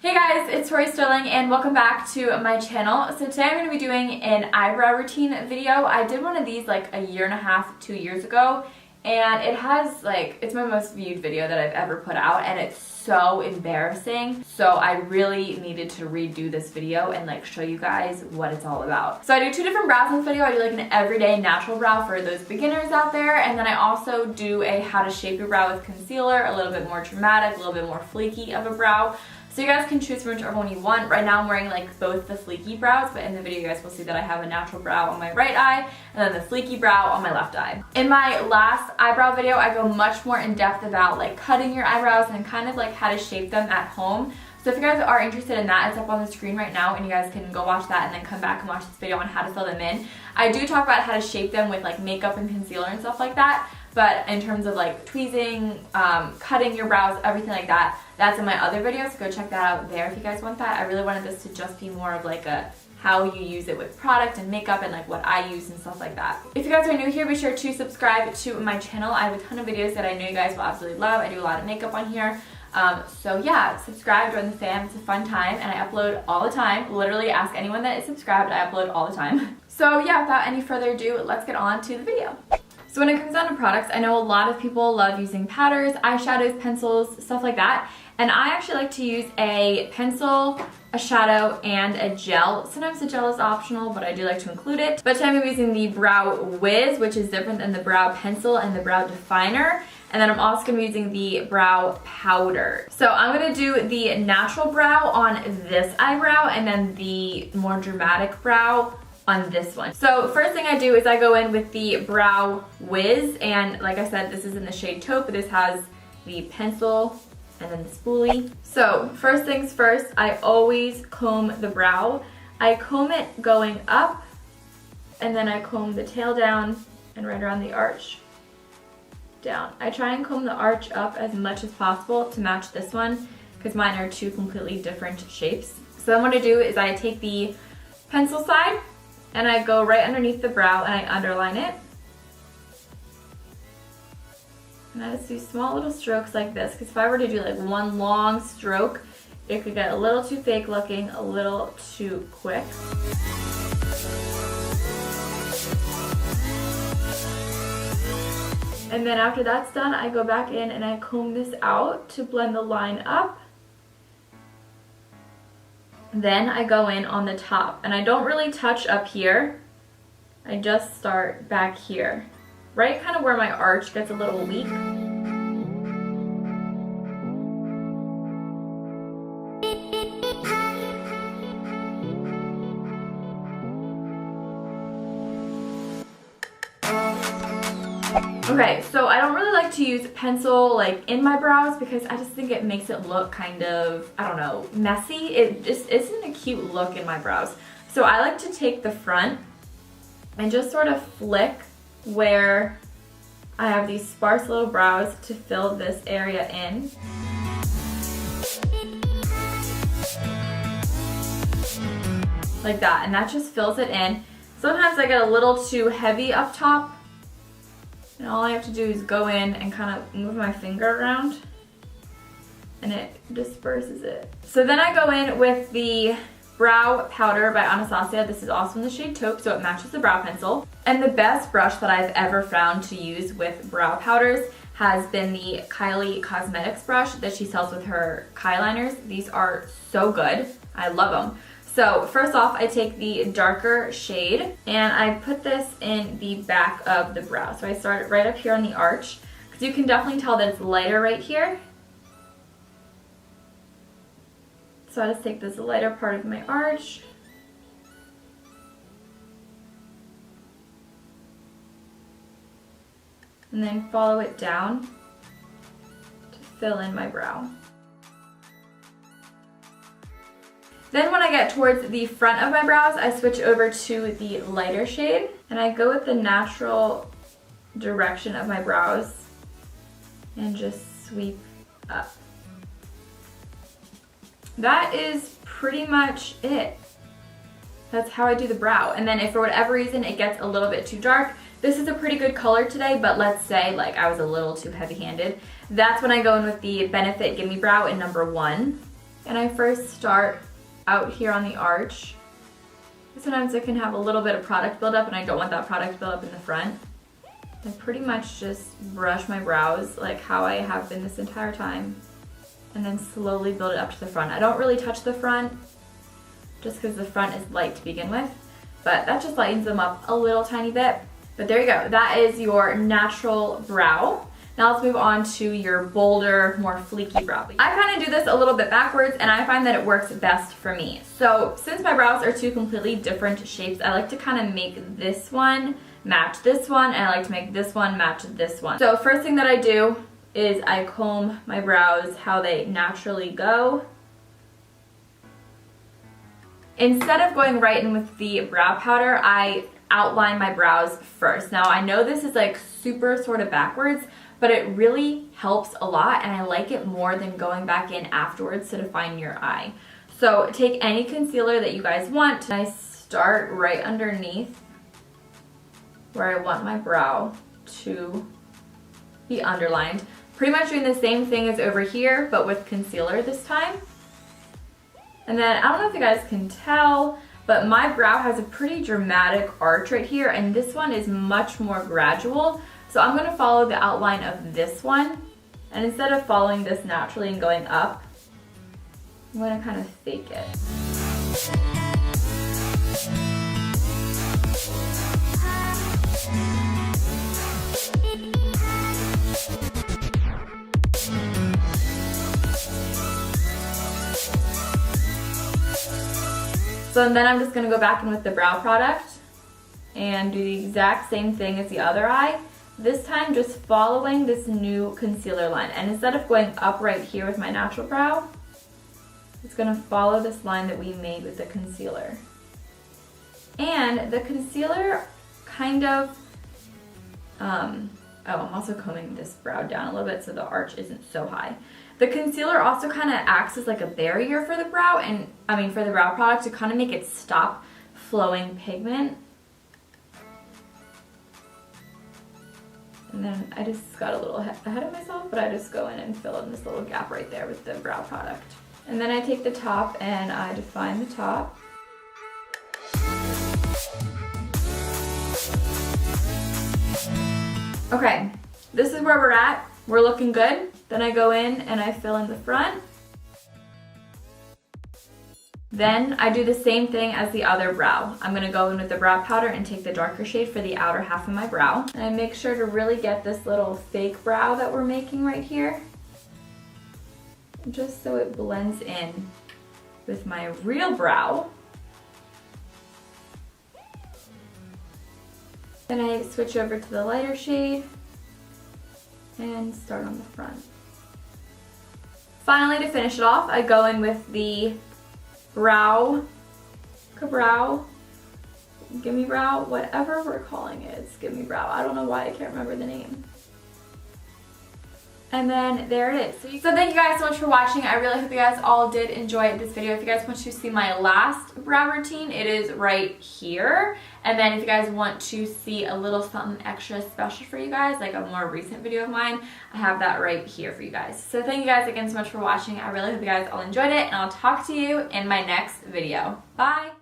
Hey guys, it's Tori Sterling and welcome back to my channel. So today I'm going to be doing an eyebrow routine video. I did one of these like a year and a half, 2 years ago, and it has it's my most viewed video that I've ever put out, and it's so embarrassing. So I really needed to redo this video and show you guys what it's all about. So I do two different brows in this video. I do an everyday natural brow for those beginners out there, and then I also do a how to shape your brow with concealer, a little bit more dramatic, a little bit more flaky of a brow. So you guys can choose from whichever one you want. Right now I'm wearing both the flaky brows, but in the video you guys will see that I have a natural brow on my right eye and then the flaky brow on my left eye. In my last eyebrow video, I go much more in depth about cutting your eyebrows and kind of how to shape them at home. So if you guys are interested in that, it's up on the screen right now and you guys can go watch that and then come back and watch this video on how to fill them in. I do talk about how to shape them with makeup and concealer and stuff like that, but in terms of tweezing, cutting your brows, everything like that, that's in my other videos, so go check that out there if you guys want that. I really wanted this to just be more of a how you use it with product and makeup and what I use and stuff like that. If you guys are new here, be sure to subscribe to my channel. I have a ton of videos that I know you guys will absolutely love. I do a lot of makeup on here. So yeah, subscribe, join the fam, it's a fun time, and I upload all the time. Literally ask anyone that is subscribed, I upload all the time. So yeah, without any further ado, let's get on to the video. So when it comes down to products, I know a lot of people love using powders, eyeshadows, pencils, stuff like that. And I actually like to use a pencil, a shadow, and a gel. Sometimes the gel is optional, but I do like to include it. But today I'm using the Brow Wiz, which is different than the brow pencil and the brow definer. And then I'm also going to be using the brow powder. So I'm going to do the natural brow on this eyebrow and then the more dramatic brow on this one. So first thing I do is I go in with the Brow Wiz, and like I said, this is in the shade taupe, but this has the pencil and then the spoolie. So first things first, I always comb the brow. I comb it going up, and then I comb the tail down and right around the arch down. I try and comb the arch up as much as possible to match this one because mine are two completely different shapes. So then what I do is I take the pencil side and I go right underneath the brow and I underline it. And I just do small little strokes like this, because if I were to do one long stroke, it could get a little too fake looking, a little too quick. And then after that's done, I go back in and I comb this out to blend the line up. Then I go in on the top, and I don't really touch up here. I just start back here, right kind of where my arch gets a little weak. Okay, so I don't really like to use pencil in my brows because I just think it makes it look kind of, I don't know, messy. It just isn't a cute look in my brows. So I like to take the front and just sort of flick where I have these sparse little brows to fill this area in. Like that, and that just fills it in. Sometimes I get a little too heavy up top, and all I have to do is go in and kind of move my finger around and it disperses it. So then I go in with the Brow Powder by Anastasia. This is also in the shade taupe, so it matches the brow pencil. And the best brush that I've ever found to use with brow powders has been the Kilay Cosmetics brush that she sells with her Kyliners. These are so good. I love them. So first off, I take the darker shade and I put this in the back of the brow. So I start right up here on the arch, because you can definitely tell that it's lighter right here. So I just take this lighter part of my arch and then follow it down to fill in my brow. Then when I get towards the front of my brows, I switch over to the lighter shade and I go with the natural direction of my brows and just sweep up. That is pretty much it. That's how I do the brow. And then if for whatever reason it gets a little bit too dark, this is a pretty good color today, but let's say I was a little too heavy-handed, that's when I go in with the Benefit Gimme Brow in number 1. And I first start out here on the arch. Sometimes I can have a little bit of product buildup and I don't want that product buildup in the front. I pretty much just brush my brows like how I have been this entire time, and then slowly build it up to the front. I don't really touch the front just because the front is light to begin with, but that just lightens them up a little tiny bit. But there you go, that is your natural brow. Now let's move on to your bolder, more fleeky brow. I kind of do this a little bit backwards and I find that it works best for me. So since my brows are two completely different shapes, I like to kind of make this one match this one, and I like to make this one match this one. So first thing that I do is I comb my brows how they naturally go. Instead of going right in with the brow powder, I outline my brows first. Now I know this is like super sort of backwards, but it really helps a lot and I like it more than going back in afterwards to define your eye. So take any concealer that you guys want. I start right underneath where I want my brow to be underlined. Pretty much doing the same thing as over here, but with concealer this time. And then, I don't know if you guys can tell, but my brow has a pretty dramatic arch right here, and this one is much more gradual. So I'm gonna follow the outline of this one, and instead of following this naturally and going up, I'm gonna kind of fake it. So then I'm just going to go back in with the brow product and do the exact same thing as the other eye. This time just following this new concealer line. And instead of going up right here with my natural brow, it's going to follow this line that we made with the concealer. And the concealer kind of, I'm also combing this brow down a little bit so the arch isn't so high. The concealer also kind of acts as like a barrier for the brow, and for the brow product to kind of make it stop flowing pigment. And then I just got a little ahead of myself, but I just go in and fill in this little gap right there with the brow product. And then I take the top and I define the top. Okay, this is where we're at. We're looking good. Then I go in and I fill in the front. Then I do the same thing as the other brow. I'm gonna go in with the brow powder and take the darker shade for the outer half of my brow. And I make sure to really get this little fake brow that we're making right here, just so it blends in with my real brow. Then I switch over to the lighter shade and start on the front. Finally, to finish it off, I go in with the gimme brow, whatever we're calling it. It's gimme brow. I don't know why I can't remember the name. And then there it is. So thank you guys so much for watching. I really hope you guys all did enjoy this video. If you guys want to see my last brow routine, it is right here. And then if you guys want to see a little something extra special for you guys, like a more recent video of mine, I have that right here for you guys. So thank you guys again so much for watching. I really hope you guys all enjoyed it, and I'll talk to you in my next video. Bye!